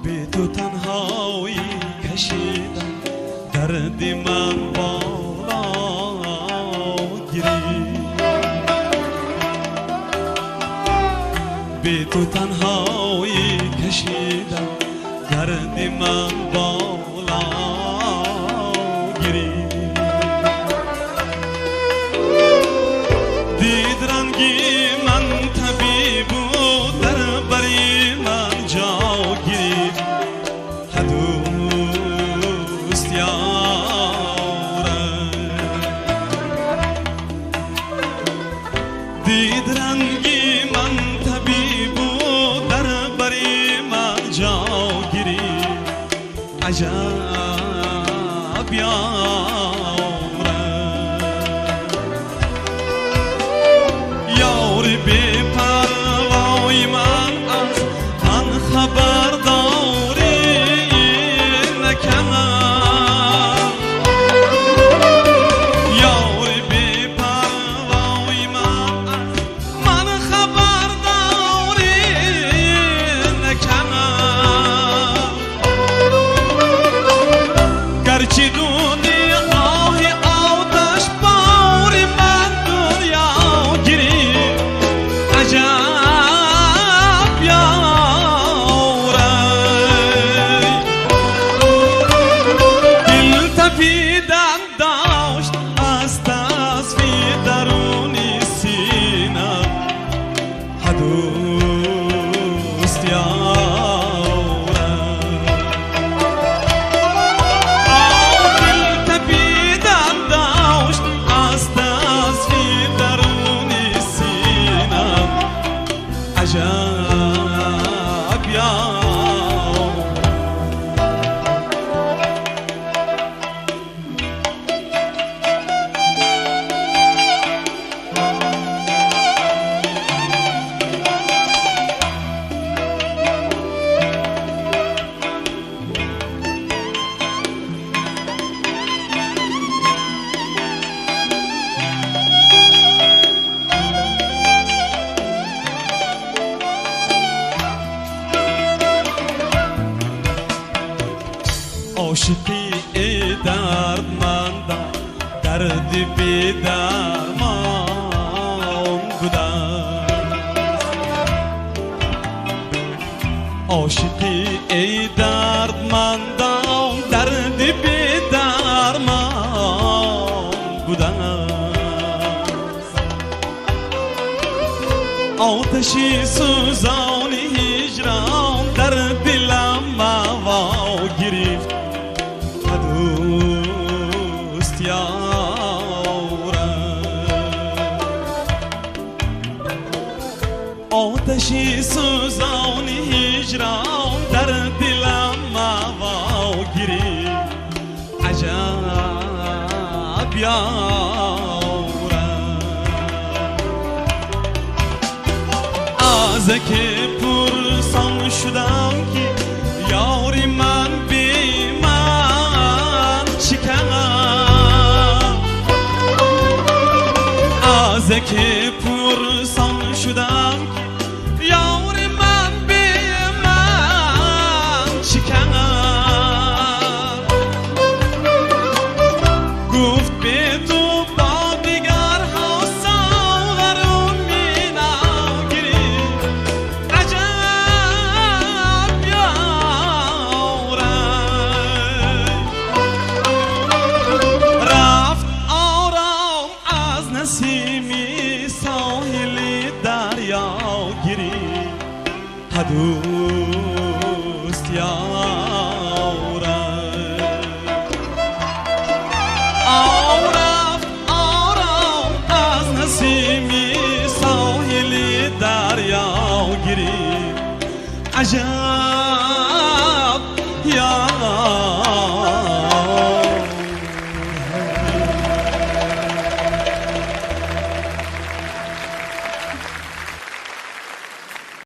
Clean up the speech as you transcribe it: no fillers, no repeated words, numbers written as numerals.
بی تو تنهایی کشیدم، درد من بالا گیری. بی تو تنهایی کشیدم، درد من بالا گیری. دید رنگی من طبیب و در بری من جاگیری. دوست یاره دید رنگی من طبیب و در بری من جاگیری. عجب یاره یاری بی پروای من از من خبرداری نکنم. یاری بی پروای من از من خبرداری نکنم. گرچه دونی آهی آتش باری من دنیا گیری. عجب یاره دل تپیدن داشت از تصفیه درونی سینم. دوست یاره دل تپیدن داشت از تصفیه درونی سینم. عجب یاره عاشقی ای دردمندم، درد بی درمان بودم. عاشقی ای دردمندم، درد بی درمان بودم. آتشی سوزانی هجران در دلم موا گرفت. دوست یاره آتشی سوزان هجران در دلم موا گیری. عجب یاره از که پرسان شدم که یاری من بی از که پرسان شدم یاری من بی من چکنم. گفت به تو با دیگر ها ساغرون می نگیری. عجب یاره رفت آرام از نسیمی ساحلی دریا گیری. دوست یاره رفت آرام از نسیمی ساحلی دریا گیری. عجب یاره